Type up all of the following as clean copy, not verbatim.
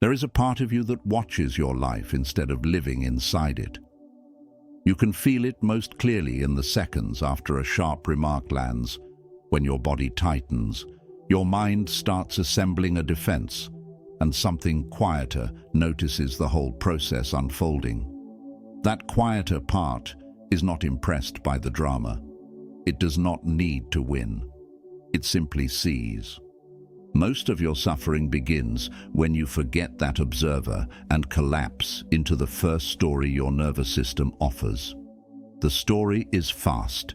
There is a part of you that watches your life instead of living inside it. You can feel it most clearly in the seconds after a sharp remark lands, when your body tightens, your mind starts assembling a defense, and something quieter notices the whole process unfolding. That quieter part is not impressed by the drama. It does not need to win. It simply sees. Most of your suffering begins when you forget that observer and collapse into the first story your nervous system offers. The story is fast.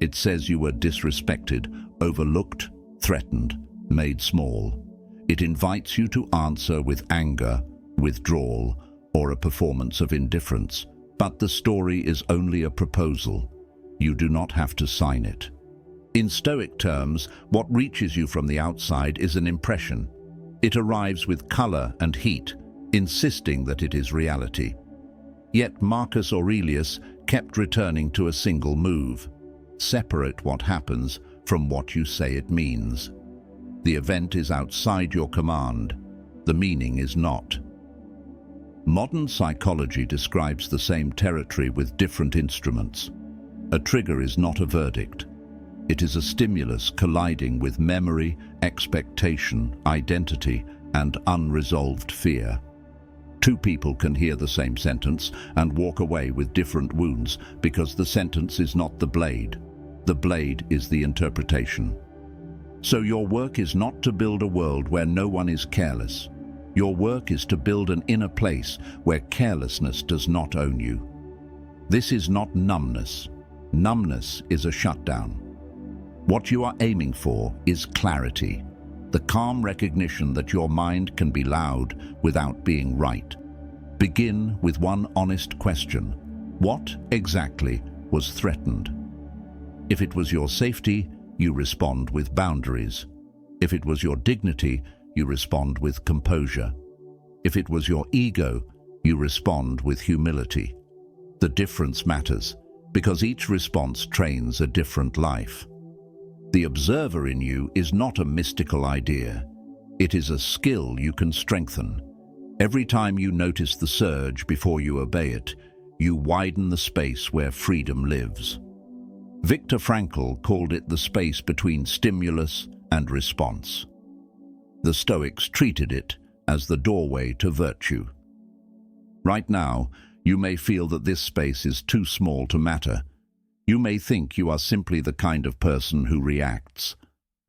It says you were disrespected, overlooked, threatened, made small. It invites you to answer with anger, withdrawal, or a performance of indifference. But the story is only a proposal. You do not have to sign it. In Stoic terms, what reaches you from the outside is an impression. It arrives with color and heat, insisting that it is reality. Yet Marcus Aurelius kept returning to a single move. Separate what happens from what you say it means. The event is outside your command. The meaning is not. Modern psychology describes the same territory with different instruments. A trigger is not a verdict. It is a stimulus colliding with memory, expectation, identity, and unresolved fear. Two people can hear the same sentence and walk away with different wounds because the sentence is not the blade. The blade is the interpretation. So your work is not to build a world where no one is careless. Your work is to build an inner place where carelessness does not own you. This is not numbness. Numbness is a shutdown. What you are aiming for is clarity, the calm recognition that your mind can be loud without being right. Begin with one honest question. What exactly was threatened? If it was your safety, you respond with boundaries. If it was your dignity, you respond with composure. If it was your ego, you respond with humility. The difference matters, because each response trains a different life. The observer in you is not a mystical idea. It is a skill you can strengthen. Every time you notice the surge before you obey it, you widen the space where freedom lives. Viktor Frankl called it the space between stimulus and response. The Stoics treated it as the doorway to virtue. Right now, you may feel that this space is too small to matter. You may think you are simply the kind of person who reacts,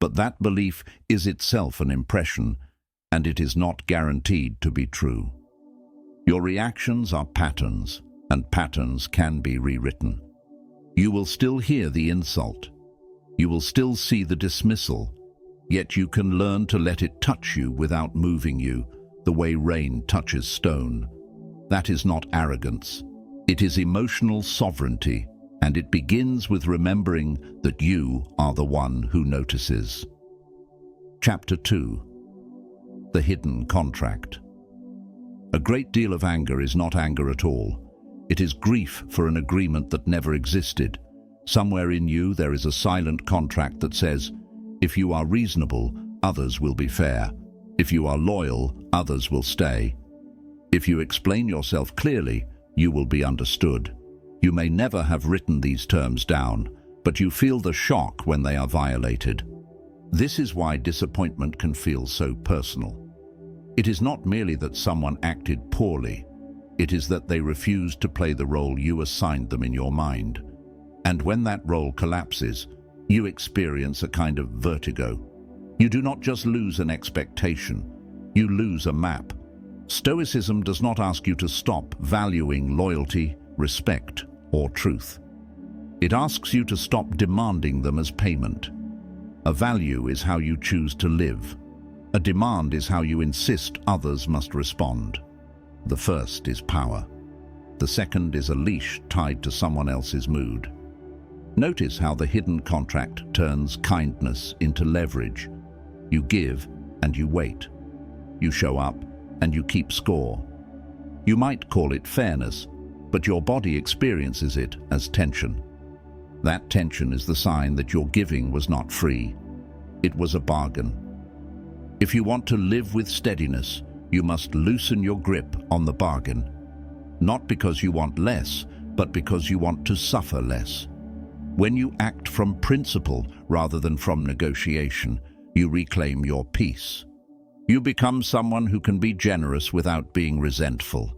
but that belief is itself an impression, and it is not guaranteed to be true. Your reactions are patterns, and patterns can be rewritten. You will still hear the insult. You will still see the dismissal, yet you can learn to let it touch you without moving you, the way rain touches stone. That is not arrogance. It is emotional sovereignty, and it begins with remembering that you are the one who notices. Chapter 2. The Hidden Contract. A great deal of anger is not anger at all. It is grief for an agreement that never existed. Somewhere in you there is a silent contract that says, if you are reasonable, others will be fair. If you are loyal, others will stay. If you explain yourself clearly, you will be understood. You may never have written these terms down, but you feel the shock when they are violated. This is why disappointment can feel so personal. It is not merely that someone acted poorly. It is that they refused to play the role you assigned them in your mind. And when that role collapses, you experience a kind of vertigo. You do not just lose an expectation, you lose a map. Stoicism does not ask you to stop valuing loyalty, respect, or truth. It asks you to stop demanding them as payment. A value is how you choose to live. A demand is how you insist others must respond. The first is power. The second is a leash tied to someone else's mood. Notice how the hidden contract turns kindness into leverage. You give and you wait. You show up and you keep score. You might call it fairness, but your body experiences it as tension. That tension is the sign that your giving was not free. It was a bargain. If you want to live with steadiness, you must loosen your grip on the bargain. Not because you want less, but because you want to suffer less. When you act from principle rather than from negotiation, you reclaim your peace. You become someone who can be generous without being resentful.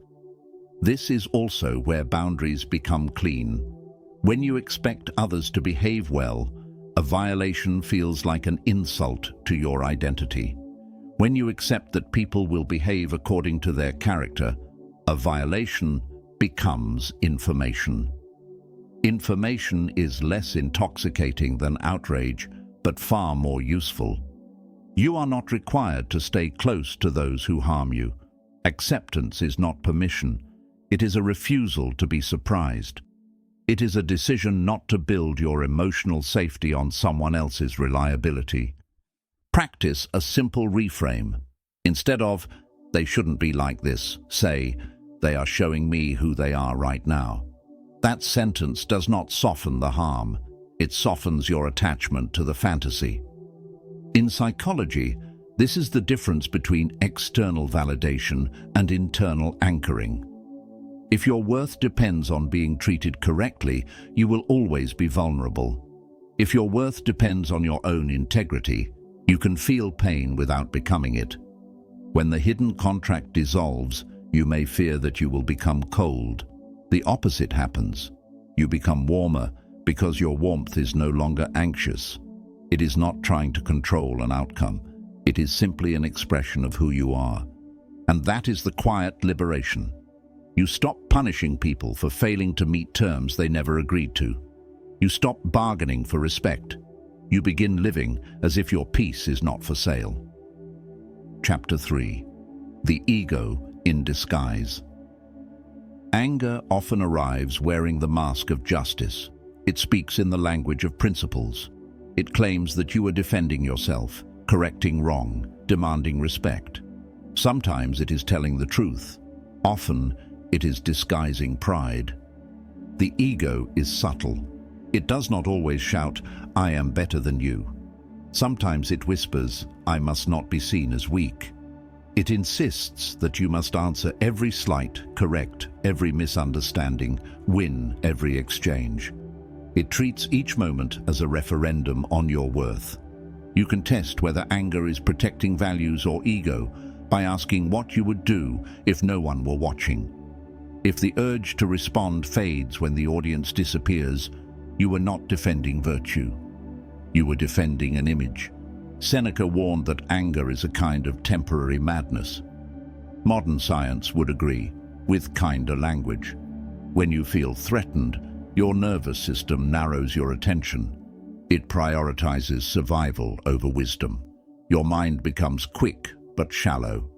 This is also where boundaries become clean. When you expect others to behave well, a violation feels like an insult to your identity. When you accept that people will behave according to their character, a violation becomes information. Information is less intoxicating than outrage, but far more useful. You are not required to stay close to those who harm you. Acceptance is not permission. It is a refusal to be surprised. It is a decision not to build your emotional safety on someone else's reliability. Practice a simple reframe. Instead of, "They shouldn't be like this," say, "They are showing me who they are right now." That sentence does not soften the harm. It softens your attachment to the fantasy. In psychology, this is the difference between external validation and internal anchoring. If your worth depends on being treated correctly, you will always be vulnerable. If your worth depends on your own integrity, you can feel pain without becoming it. When the hidden contract dissolves, you may fear that you will become cold. The opposite happens. You become warmer because your warmth is no longer anxious. It is not trying to control an outcome. It is simply an expression of who you are. And that is the quiet liberation. You stop punishing people for failing to meet terms they never agreed to. You stop bargaining for respect. You begin living as if your peace is not for sale. Chapter 3. The Ego in Disguise. Anger often arrives wearing the mask of justice. It speaks in the language of principles. It claims that you are defending yourself, correcting wrong, demanding respect. Sometimes it is telling the truth. Often it is disguising pride. The ego is subtle. It does not always shout, "I am better than you." Sometimes it whispers, "I must not be seen as weak." It insists that you must answer every slight, correct every misunderstanding, win every exchange. It treats each moment as a referendum on your worth. You can test whether anger is protecting values or ego by asking what you would do if no one were watching. If the urge to respond fades when the audience disappears, you were not defending virtue. You were defending an image. Seneca warned that anger is a kind of temporary madness. Modern science would agree, with kinder language. When you feel threatened, your nervous system narrows your attention. It prioritizes survival over wisdom. Your mind becomes quick but shallow.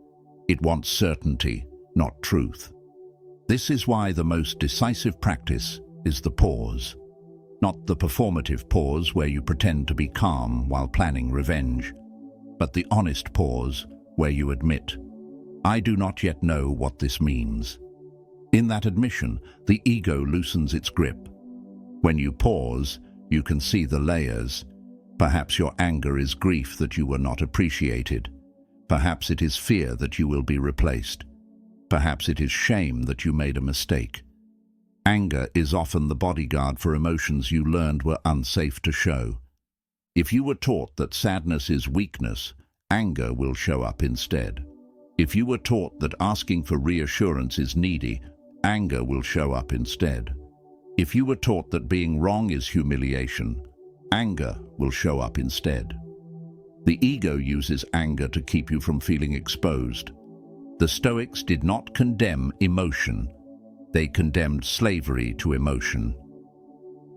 It wants certainty, not truth. This is why the most decisive practice is the pause. Not the performative pause where you pretend to be calm while planning revenge, but the honest pause where you admit, "I do not yet know what this means." In that admission, the ego loosens its grip. When you pause, you can see the layers. Perhaps your anger is grief that you were not appreciated. Perhaps it is fear that you will be replaced. Perhaps it is shame that you made a mistake. Anger is often the bodyguard for emotions you learned were unsafe to show. If you were taught that sadness is weakness, anger will show up instead. If you were taught that asking for reassurance is needy, anger will show up instead. If you were taught that being wrong is humiliation, anger will show up instead. The ego uses anger to keep you from feeling exposed. The Stoics did not condemn emotion. They condemned slavery to emotion.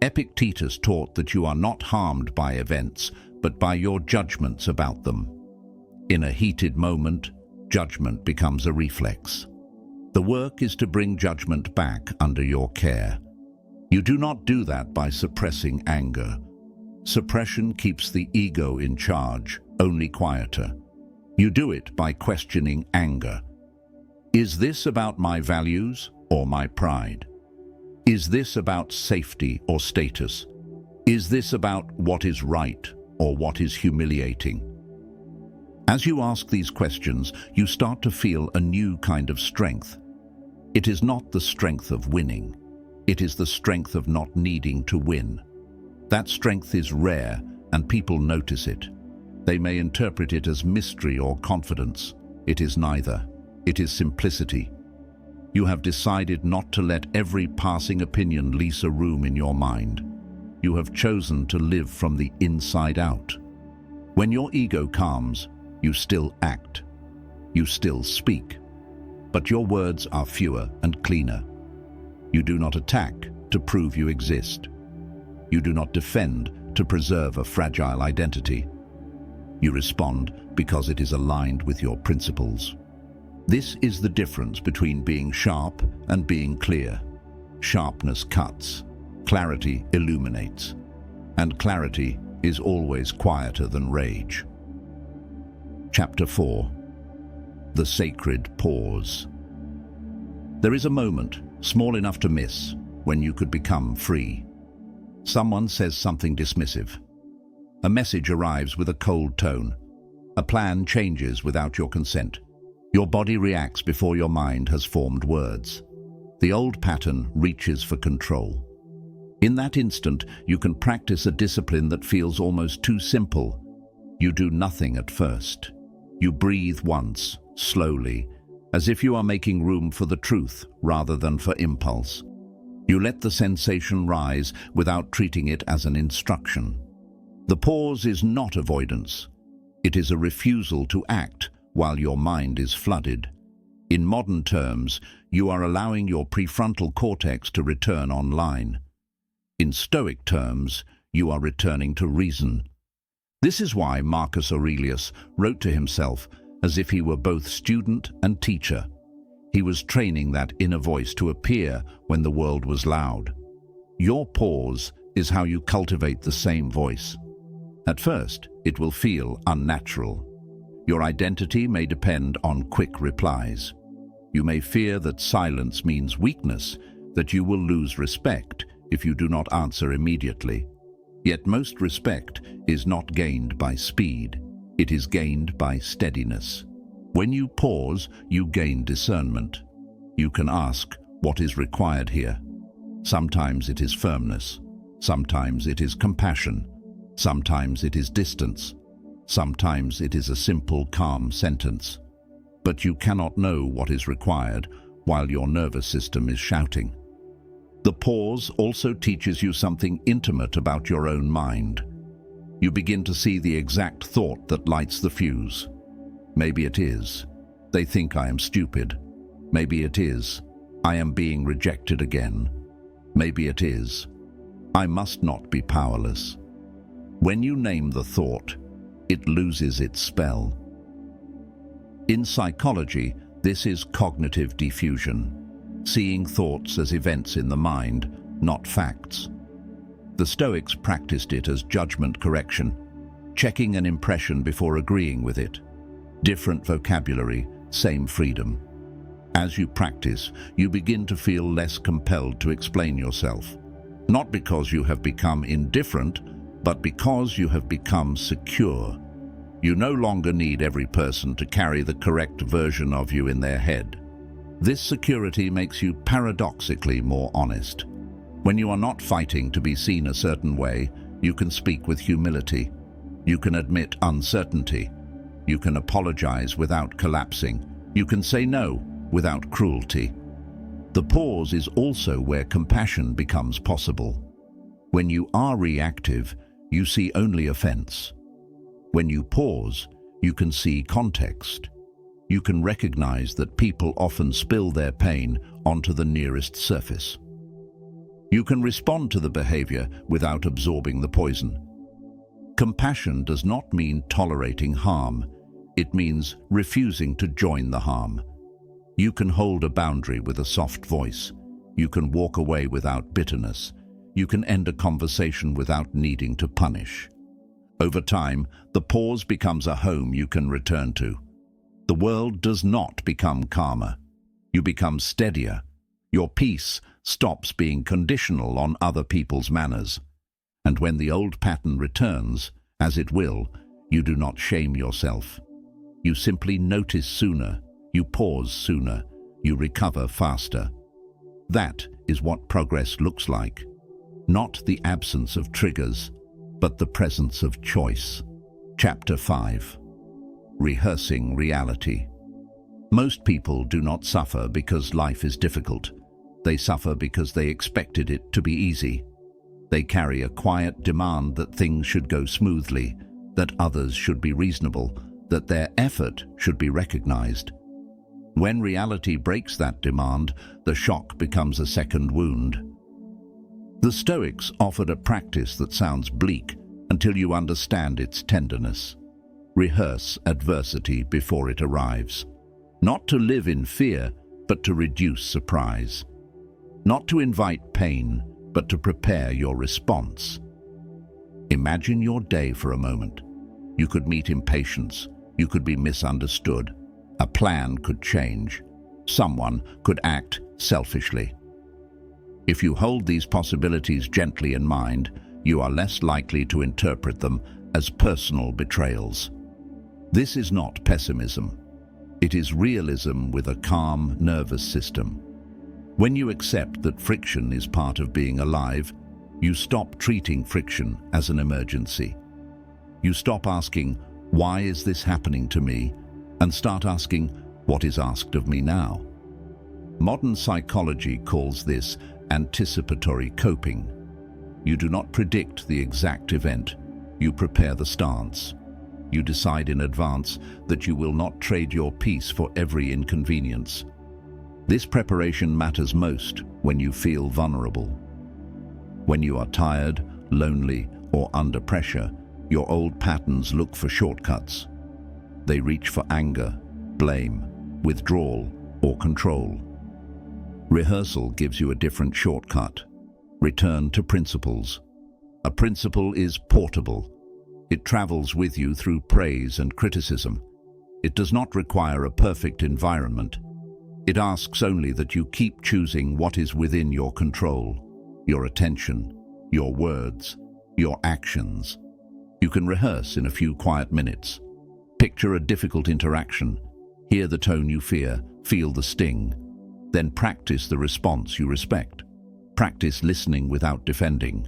Epictetus taught that you are not harmed by events, but by your judgments about them. In a heated moment, judgment becomes a reflex. The work is to bring judgment back under your care. You do not do that by suppressing anger. Suppression keeps the ego in charge, only quieter. You do it by questioning anger. Is this about my values or my pride? Is this about safety or status? Is this about what is right or what is humiliating? As you ask these questions, you start to feel a new kind of strength. It is not the strength of winning. It is the strength of not needing to win. That strength is rare, and people notice it. They may interpret it as mystery or confidence. It is neither. It is simplicity. You have decided not to let every passing opinion lease a room in your mind. You have chosen to live from the inside out. When your ego calms, you still act. You still speak. But your words are fewer and cleaner. You do not attack to prove you exist. You do not defend to preserve a fragile identity. You respond because it is aligned with your principles. This is the difference between being sharp and being clear. Sharpness cuts, clarity illuminates, and clarity is always quieter than rage. Chapter 4. The Sacred Pause. There is a moment, small enough to miss, when you could become free. Someone says something dismissive. A message arrives with a cold tone. A plan changes without your consent. Your body reacts before your mind has formed words. The old pattern reaches for control. In that instant, you can practice a discipline that feels almost too simple. You do nothing at first. You breathe once, slowly, as if you are making room for the truth rather than for impulse. You let the sensation rise without treating it as an instruction. The pause is not avoidance. It is a refusal to act while your mind is flooded. In modern terms, you are allowing your prefrontal cortex to return online. In Stoic terms, you are returning to reason. This is why Marcus Aurelius wrote to himself as if he were both student and teacher. He was training that inner voice to appear when the world was loud. Your pause is how you cultivate the same voice. At first, it will feel unnatural. Your identity may depend on quick replies. You may fear that silence means weakness, that you will lose respect if you do not answer immediately. Yet most respect is not gained by speed. It is gained by steadiness. When you pause, you gain discernment. You can ask, what is required here? Sometimes it is firmness. Sometimes it is compassion. Sometimes it is distance. Sometimes it is a simple, calm sentence. But you cannot know what is required while your nervous system is shouting. The pause also teaches you something intimate about your own mind. You begin to see the exact thought that lights the fuse. Maybe it is, they think I am stupid. Maybe it is, I am being rejected again. Maybe it is, I must not be powerless. When you name the thought, it loses its spell. In psychology, this is cognitive diffusion, seeing thoughts as events in the mind, not facts. The Stoics practiced it as judgment correction, checking an impression before agreeing with it. Different vocabulary, same freedom. As you practice, you begin to feel less compelled to explain yourself. Not because you have become indifferent, but because you have become secure. You no longer need every person to carry the correct version of you in their head. This security makes you paradoxically more honest. When you are not fighting to be seen a certain way, you can speak with humility. You can admit uncertainty. You can apologize without collapsing. You can say no without cruelty. The pause is also where compassion becomes possible. When you are reactive, you see only offense. When you pause, you can see context. You can recognize that people often spill their pain onto the nearest surface. You can respond to the behavior without absorbing the poison. Compassion does not mean tolerating harm. It means refusing to join the harm. You can hold a boundary with a soft voice. You can walk away without bitterness. You can end a conversation without needing to punish. Over time, the pause becomes a home you can return to. The world does not become calmer. You become steadier. Your peace stops being conditional on other people's manners. And when the old pattern returns, as it will, you do not shame yourself. You simply notice sooner, you pause sooner, you recover faster. That is what progress looks like. Not the absence of triggers, but the presence of choice. Chapter 5. Rehearsing reality. Most people do not suffer because life is difficult. They suffer because they expected it to be easy. They carry a quiet demand that things should go smoothly, that others should be reasonable, that their effort should be recognized. When reality breaks that demand, the shock becomes a second wound. The Stoics offered a practice that sounds bleak until you understand its tenderness. Rehearse adversity before it arrives. Not to live in fear, but to reduce surprise. Not to invite pain, but to prepare your response. Imagine your day for a moment. You could meet impatience. You could be misunderstood. A plan could change. Someone could act selfishly. If you hold these possibilities gently in mind, you are less likely to interpret them as personal betrayals. This is not pessimism. It is realism with a calm nervous system. When you accept that friction is part of being alive, you stop treating friction as an emergency. You stop asking, "Why is this happening to me?" and start asking, "What is asked of me now?" Modern psychology calls this anticipatory coping. You do not predict the exact event. You prepare the stance. You decide in advance that you will not trade your peace for every inconvenience. This preparation matters most when you feel vulnerable. When you are tired, lonely, or under pressure, your old patterns look for shortcuts. They reach for anger, blame, withdrawal, or control. Rehearsal gives you a different shortcut. Return to principles. A principle is portable. It travels with you through praise and criticism. It does not require a perfect environment. It asks only that you keep choosing what is within your control, your attention, your words, your actions. You can rehearse in a few quiet minutes. Picture a difficult interaction. Hear the tone you fear, feel the sting. Then practice the response you respect. Practice listening without defending.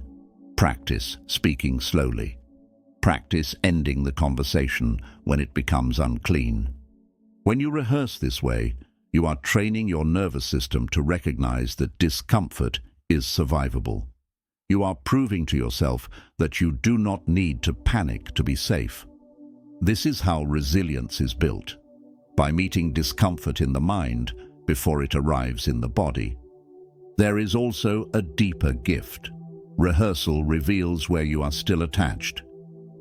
Practice speaking slowly. Practice ending the conversation when it becomes unclean. When you rehearse this way, you are training your nervous system to recognize that discomfort is survivable. You are proving to yourself that you do not need to panic to be safe. This is how resilience is built, by meeting discomfort in the mind before it arrives in the body. There is also a deeper gift. Rehearsal reveals where you are still attached.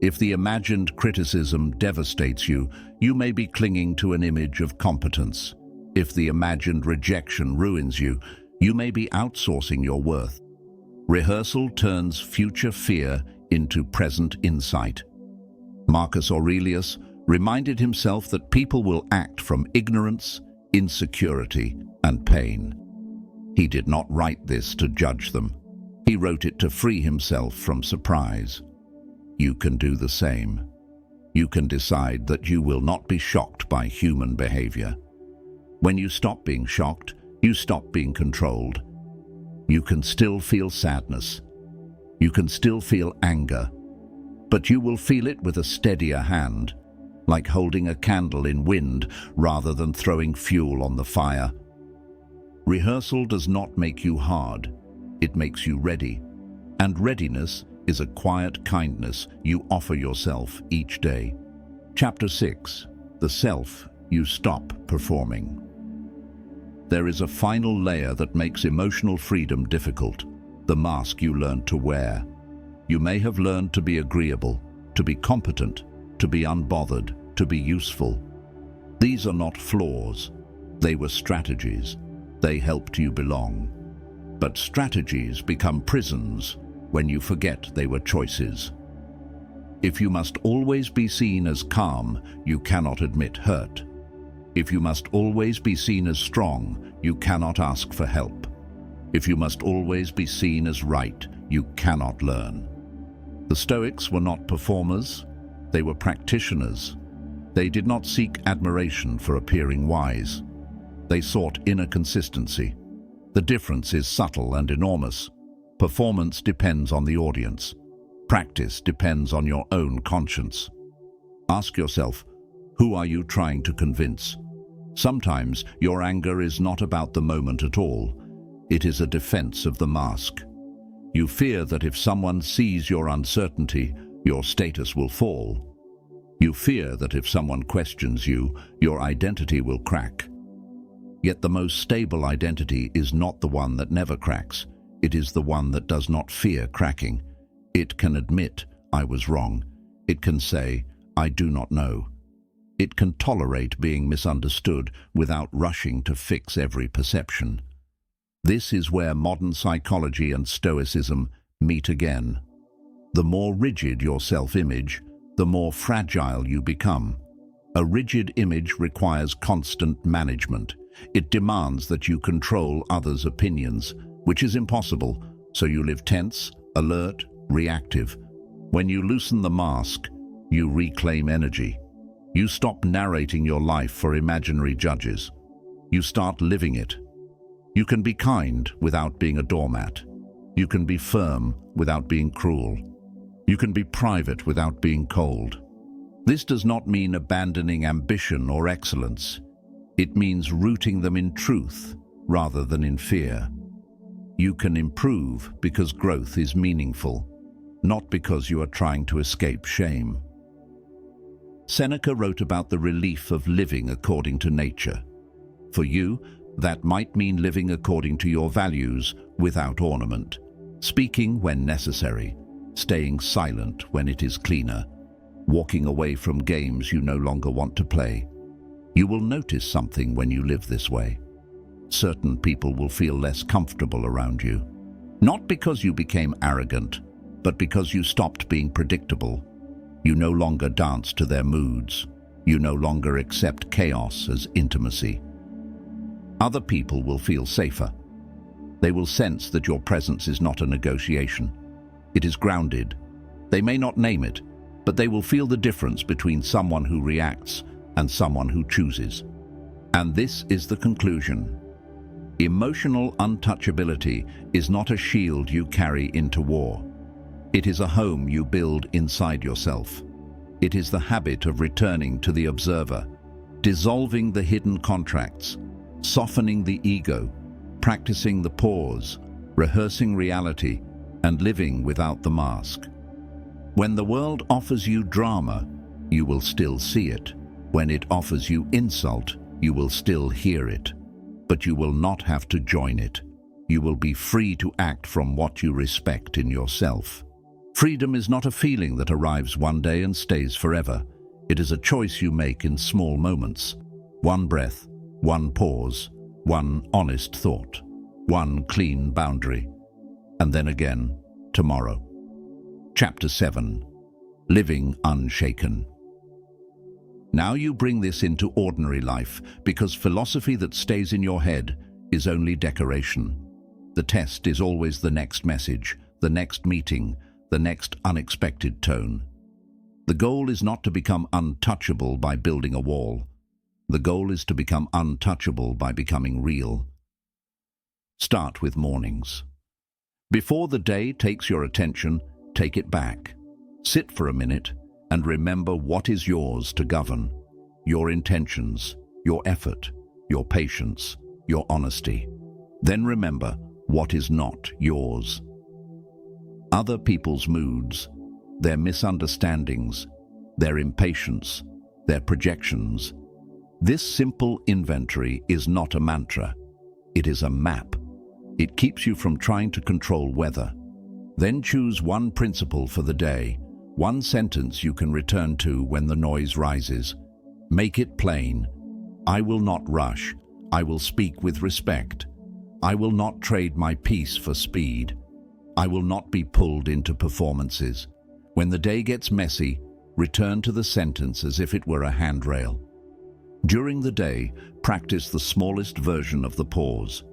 If the imagined criticism devastates you, you may be clinging to an image of competence. If the imagined rejection ruins you, you may be outsourcing your worth. Rehearsal turns future fear into present insight. Marcus Aurelius reminded himself that people will act from ignorance, insecurity, and pain. He did not write this to judge them. He wrote it to free himself from surprise. You can do the same. You can decide that you will not be shocked by human behavior. When you stop being shocked, you stop being controlled. You can still feel sadness. You can still feel anger, but you will feel it with a steadier hand, like holding a candle in wind rather than throwing fuel on the fire. Rehearsal does not make you hard, it makes you ready. And readiness is a quiet kindness you offer yourself each day. Chapter 6. The self you stop performing. There is a final layer that makes emotional freedom difficult, the mask you learn to wear. You may have learned to be agreeable, to be competent, to be unbothered, to be useful. These are not flaws. They were strategies. They helped you belong. But strategies become prisons when you forget they were choices. If you must always be seen as calm, you cannot admit hurt. If you must always be seen as strong, you cannot ask for help. If you must always be seen as right, you cannot learn. The Stoics were not performers, they were practitioners. They did not seek admiration for appearing wise. They sought inner consistency. The difference is subtle and enormous. Performance depends on the audience. Practice depends on your own conscience. Ask yourself, who are you trying to convince? Sometimes your anger is not about the moment at all. It is a defense of the mask. You fear that if someone sees your uncertainty, your status will fall. You fear that if someone questions you, your identity will crack. Yet the most stable identity is not the one that never cracks. It is the one that does not fear cracking. It can admit, I was wrong. It can say, I do not know. It can tolerate being misunderstood without rushing to fix every perception. This is where modern psychology and Stoicism meet again. The more rigid your self-image, the more fragile you become. A rigid image requires constant management. It demands that you control others' opinions, which is impossible, so you live tense, alert, reactive. When you loosen the mask, you reclaim energy. You stop narrating your life for imaginary judges. You start living it. You can be kind without being a doormat. You can be firm without being cruel. You can be private without being cold. This does not mean abandoning ambition or excellence. It means rooting them in truth rather than in fear. You can improve because growth is meaningful, not because you are trying to escape shame. Seneca wrote about the relief of living according to nature. For you, that might mean living according to your values without ornament, speaking when necessary, staying silent when it is cleaner, walking away from games you no longer want to play. You will notice something when you live this way. Certain people will feel less comfortable around you, not because you became arrogant, but because you stopped being predictable. You no longer dance to their moods. You no longer accept chaos as intimacy. Other people will feel safer. They will sense that your presence is not a negotiation. It is grounded. They may not name it, but they will feel the difference between someone who reacts and someone who chooses. And this is the conclusion. Emotional untouchability is not a shield you carry into war. It is a home you build inside yourself. It is the habit of returning to the observer, dissolving the hidden contracts, softening the ego, practicing the pause, rehearsing reality, and living without the mask. When the world offers you drama, you will still see it. When it offers you insult, you will still hear it. But you will not have to join it. You will be free to act from what you respect in yourself. Freedom is not a feeling that arrives one day and stays forever. It is a choice you make in small moments. One breath, one pause, one honest thought, one clean boundary. And then again, tomorrow. Chapter 7. Living Unshaken. Now you bring this into ordinary life, because philosophy that stays in your head is only decoration. The test is always the next message, the next meeting, the next unexpected tone. The goal is not to become untouchable by building a wall. The goal is to become untouchable by becoming real. Start with mornings. Before the day takes your attention, take it back. Sit for a minute and remember what is yours to govern. Your intentions, your effort, your patience, your honesty. Then remember what is not yours. Other people's moods, their misunderstandings, their impatience, their projections. This simple inventory is not a mantra. It is a map. It keeps you from trying to control weather. Then choose one principle for the day, one sentence you can return to when the noise rises. Make it plain. I will not rush. I will speak with respect. I will not trade my peace for speed. I will not be pulled into performances. When the day gets messy, return to the sentence as if it were a handrail. During the day, practice the smallest version of the pause.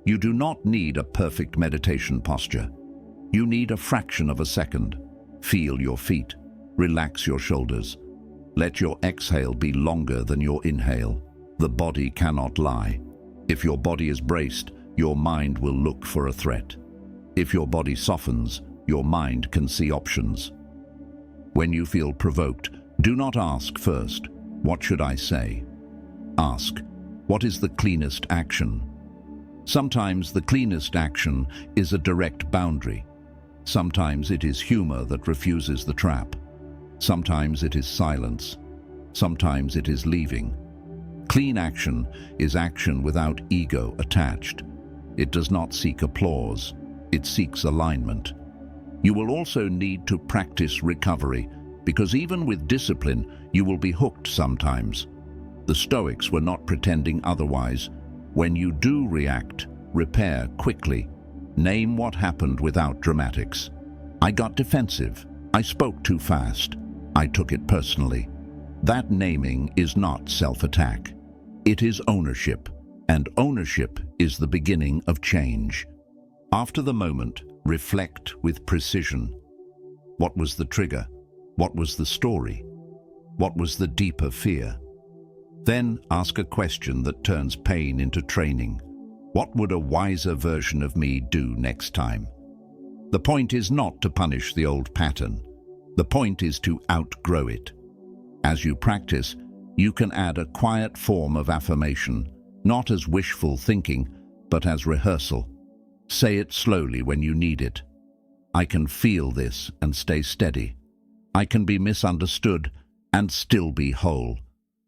You do not need a perfect meditation posture. You need a fraction of a second. Feel your feet. Relax your shoulders. Let your exhale be longer than your inhale. The body cannot lie. If your body is braced, your mind will look for a threat. If your body softens, your mind can see options. When you feel provoked, do not ask first, "What should I say?" Ask, "What is the cleanest action?" Sometimes the cleanest action is a direct boundary. Sometimes it is humor that refuses the trap. Sometimes it is silence. Sometimes it is leaving. Clean action is action without ego attached. It does not seek applause. It seeks alignment. You will also need to practice recovery, because even with discipline, you will be hooked sometimes. The Stoics were not pretending otherwise. When you do react, repair quickly. Name what happened without dramatics. I got defensive. I spoke too fast. I took it personally. That naming is not self-attack. It is ownership, and ownership is the beginning of change. After the moment, reflect with precision. What was the trigger? What was the story? What was the deeper fear? Then ask a question that turns pain into training. What would a wiser version of me do next time? The point is not to punish the old pattern. The point is to outgrow it. As you practice, you can add a quiet form of affirmation, not as wishful thinking, but as rehearsal. Say it slowly when you need it. I can feel this and stay steady. I can be misunderstood and still be whole.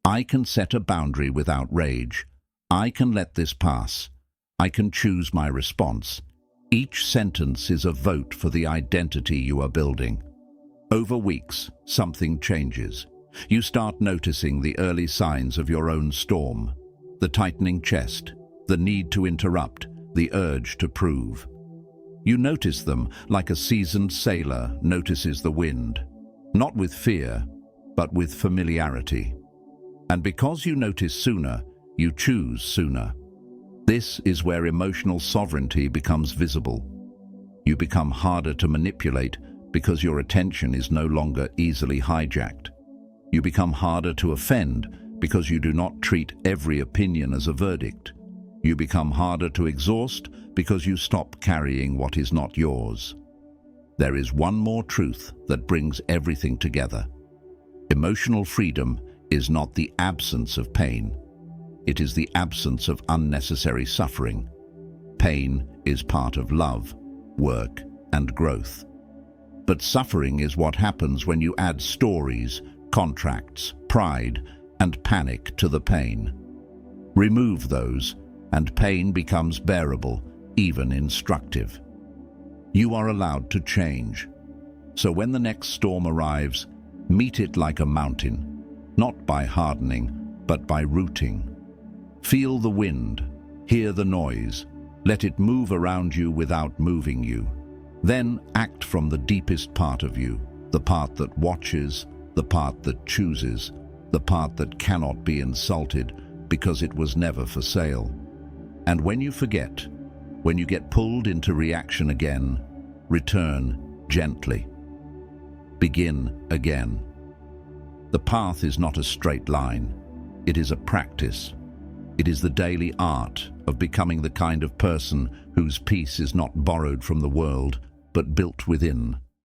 I can set a boundary without rage. I can let this pass. I can choose my response. Each sentence is a vote for the identity you are building. Over weeks, something changes. You start noticing the early signs of your own storm. The tightening chest, the need to interrupt, the urge to prove. You notice them like a seasoned sailor notices the wind, not with fear, but with familiarity. And because you notice sooner, you choose sooner. This is where emotional sovereignty becomes visible. You become harder to manipulate because your attention is no longer easily hijacked. You become harder to offend because you do not treat every opinion as a verdict. You become harder to exhaust because you stop carrying what is not yours. There is one more truth that brings everything together. Emotional freedom is not the absence of pain. It is the absence of unnecessary suffering. Pain is part of love, work, and growth. But suffering is what happens when you add stories, contracts, pride, and panic to the pain. Remove those, and pain becomes bearable, even instructive. You are allowed to change. So when the next storm arrives, meet it like a mountain, not by hardening, but by rooting. Feel the wind, hear the noise, let it move around you without moving you. Then act from the deepest part of you, the part that watches, the part that chooses, the part that cannot be insulted because it was never for sale. And when you forget, when you get pulled into reaction again, return gently. Begin again. The path is not a straight line. It is a practice. It is the daily art of becoming the kind of person whose peace is not borrowed from the world, but built within.